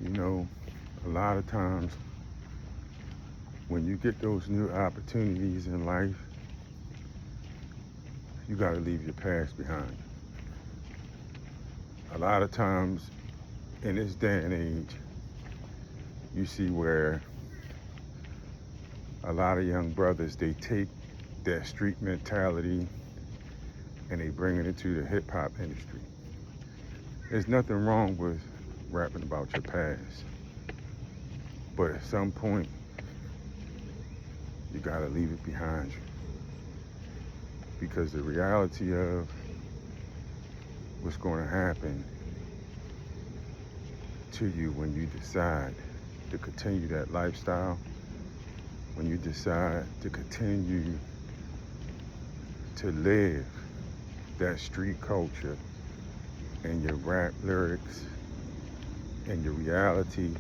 You know, a lot of times when you get those new opportunities in life, you got to leave your past behind. A lot of times in this day and age, you see where a lot of young brothers, they take that street mentality and they bring it into the hip hop industry. There's nothing wrong with rapping about your past, but at some point, you gotta leave it behind you. Because the reality of what's gonna happen to you when you decide to continue that lifestyle, when you decide to continue to live that street culture and your rap lyrics and your reality.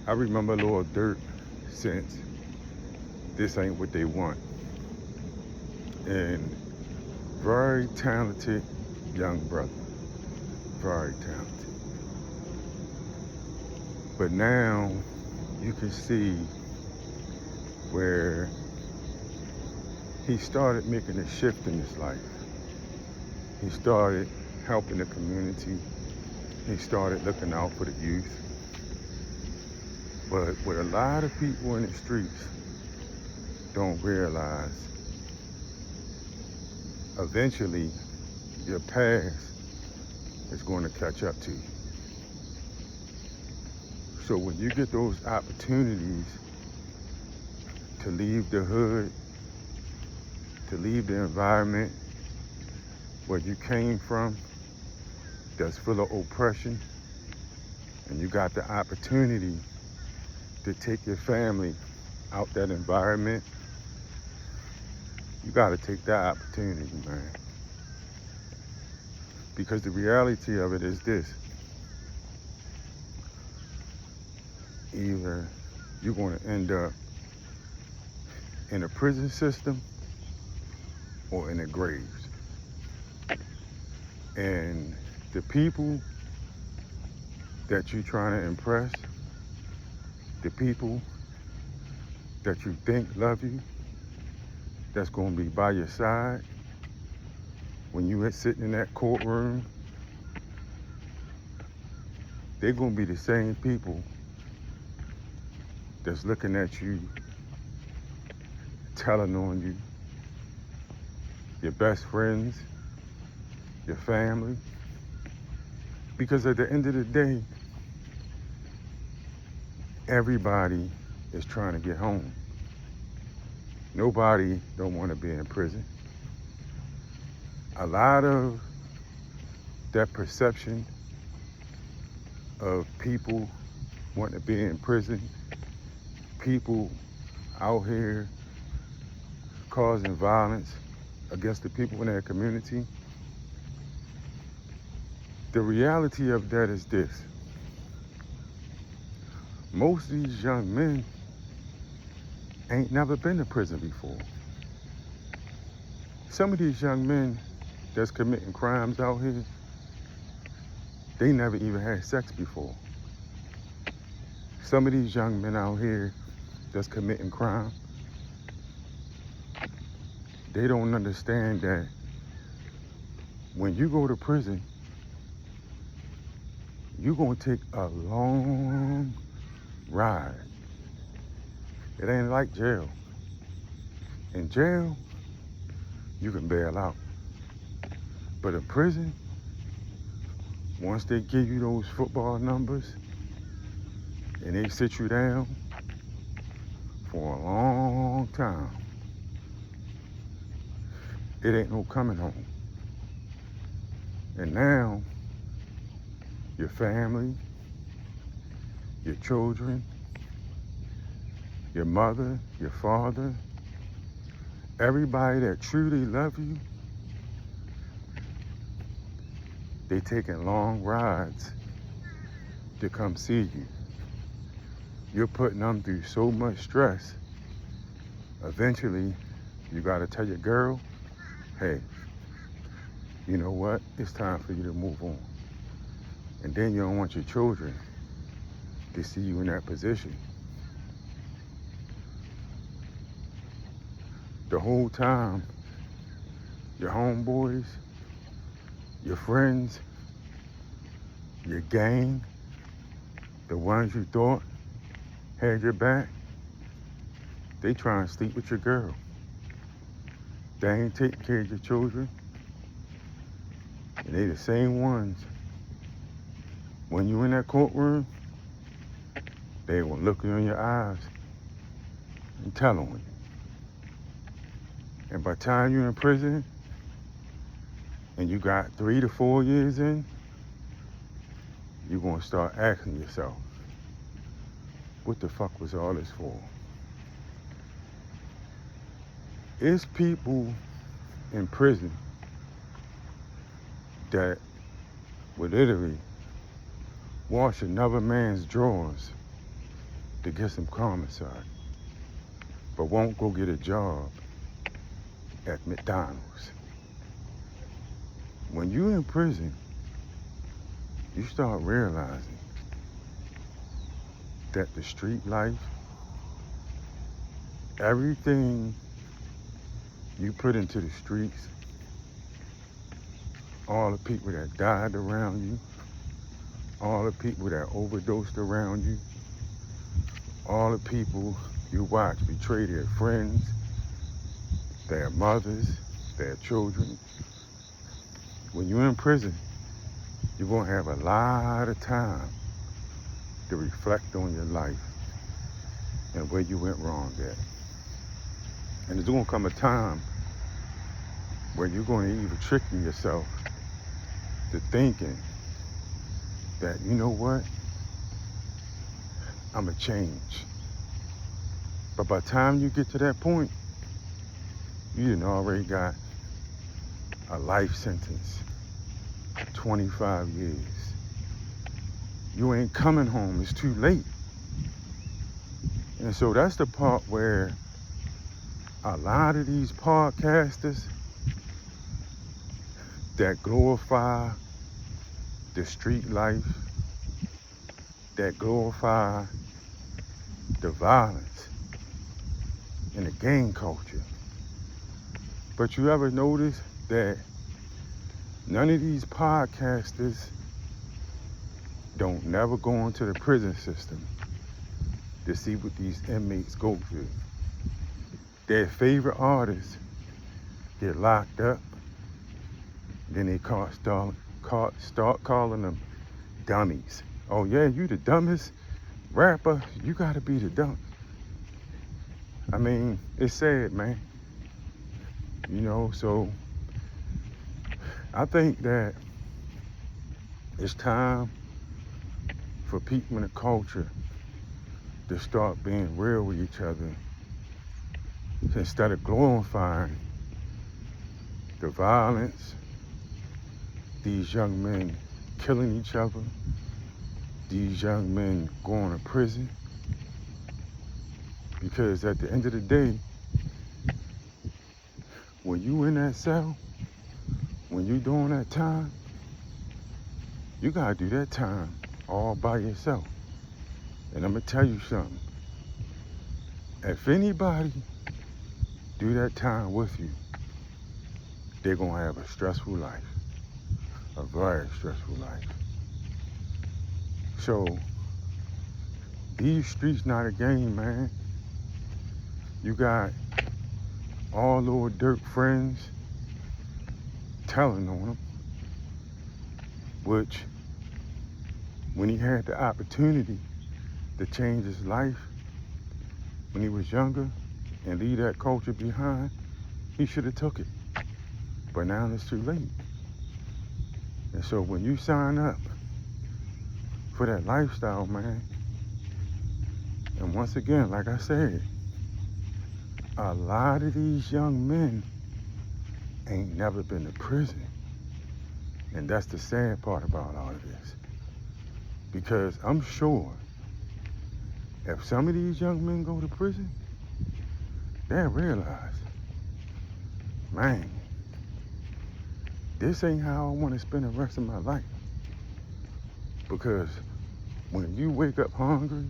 I remember LiL Durk since This Ain't What They Want. And very talented young brother. Very talented. But now you can see where he started making a shift in his life. He started helping the community. He started looking out for the youth. But what a lot of people in the streets don't realize, eventually your past is going to catch up to you. So when you get those opportunities to leave the hood, to leave the environment where you came from that's full of oppression, and you got the opportunity to take your family out that environment, you got to take that opportunity, man. Because the reality of it is this: either you're going to end up in a prison system or in the graves. And the people that you're trying to impress, the people that you think love you, that's going to be by your side when you are sitting in that courtroom, they're going to be the same people that's looking at you, telling on you, your best friends, your family. Because at the end of the day, everybody is trying to get home. Nobody don't want to be in prison. A lot of that perception of people wanting to be in prison, people out here causing violence against the people in their community, the reality of that is this: most of these young men ain't never been to prison before. Some of these young men that's committing crimes out here, they never even had sex before. Some of these young men out here that's committing crime, they don't understand that when you go to prison, you're gonna take a long ride. It ain't like jail. In jail, you can bail out. But in prison, once they give you those football numbers and they sit you down for a long time, it ain't no coming home. And now, your family, your children, your mother, your father, everybody that truly love you, they taking long rides to come see you. You're putting them through so much stress. Eventually, you gotta tell your girl, hey, you know what? It's time for you to move on. And then you don't want your children to see you in that position. The whole time, your homeboys, your friends, your gang, the ones you thought had your back, they try and sleep with your girl. They ain't taking care of your children. And they the same ones. When you in that courtroom, they will look you in your eyes and tell on you. And by the time you're in prison and you got 3 to 4 years in, you're gonna start asking yourself, what the fuck was all this for? It's people in prison that would literally wash another man's drawers to get some commissary, but won't go get a job at McDonald's. When you're in prison, you start realizing that the street life, everything you put into the streets, all the people that died around you, all the people that overdosed around you, all the people you watch betray their friends, their mothers, their children. When you're in prison, you're gonna have a lot of time to reflect on your life and where you went wrong at. And there's gonna come a time where you're gonna either tricking yourself to thinking that, you know what, I'ma change. But by the time you get to that point, you done already got a life sentence, 25 years. You ain't coming home, it's too late. And so that's the part where a lot of these podcasters that glorify the street life, that glorify the violence and the gang culture. But you ever notice that none of these podcasters don't never go into the prison system to see what these inmates go through? Their favorite artists get locked up, then they start calling them dummies. Oh yeah, you the dumbest rapper, you gotta be the dumb. I mean, it's sad, man. You know, so I think that it's time for people in the culture to start being real with each other instead of glorifying the violence, these young men killing each other, these young men going to prison. Because at the end of the day, when you in that cell, when you doing that time, you gotta do that time all by yourself. And I'm gonna tell you something. If anybody do that time with you, they're gonna have a stressful life, a very stressful life. So these streets not a game, man. You got all LiL Durk friends telling on him, which when he had the opportunity to change his life when he was younger and leave that culture behind, he should have took it. But now it's too late. And so when you sign up for that lifestyle, man, and once again, like I said, a lot of these young men ain't never been to prison. And that's the sad part about all of this. Because I'm sure if some of these young men go to prison, they'll realize, man, this ain't how I want to spend the rest of my life. Because When you wake up hungry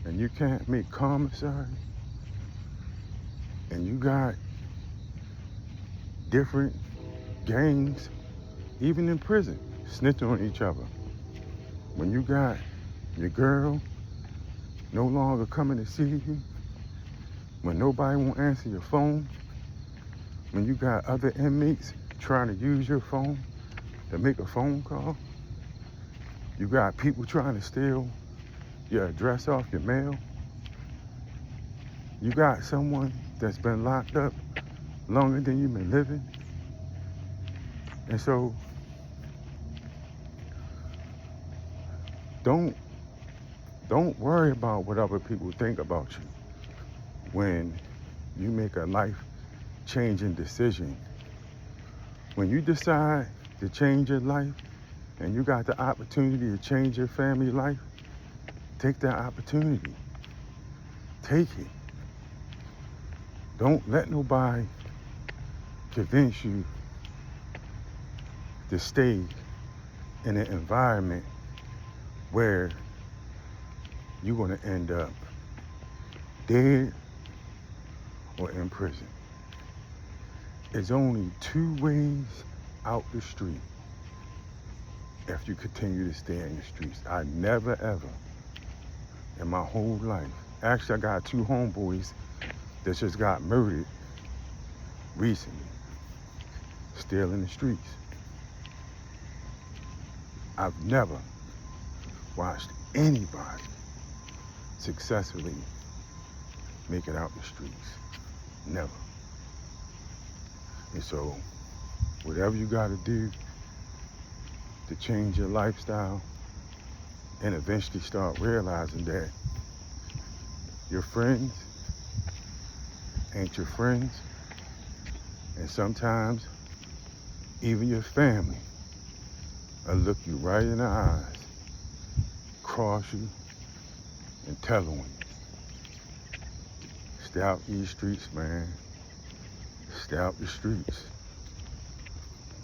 and you can't make commissary, and you got different gangs, even in prison, snitching on each other. When you got your girl no longer coming to see you, when nobody won't answer your phone, when you got other inmates trying to use your phone to make a phone call, you got people trying to steal your address off your mail, you got someone that's been locked up longer than you've been living. And so don't worry about what other people think about you when you make a life-changing decision. When you decide to change your life and you got the opportunity to change your family life, take that opportunity. Take it. Don't let nobody convince you to stay in an environment where you're going to end up dead or in prison. There's only two ways out the street if you continue to stay in the streets. I never ever in my whole life, actually I got two homeboys that just got murdered recently, still in the streets. I've never watched anybody successfully make it out the streets. Never. And so, whatever you gotta do to change your lifestyle and eventually start realizing that your friends ain't your friends, and sometimes even your family will look you right in the eyes, cross you, and tell on you. Stay out these streets, man. Stay out the streets.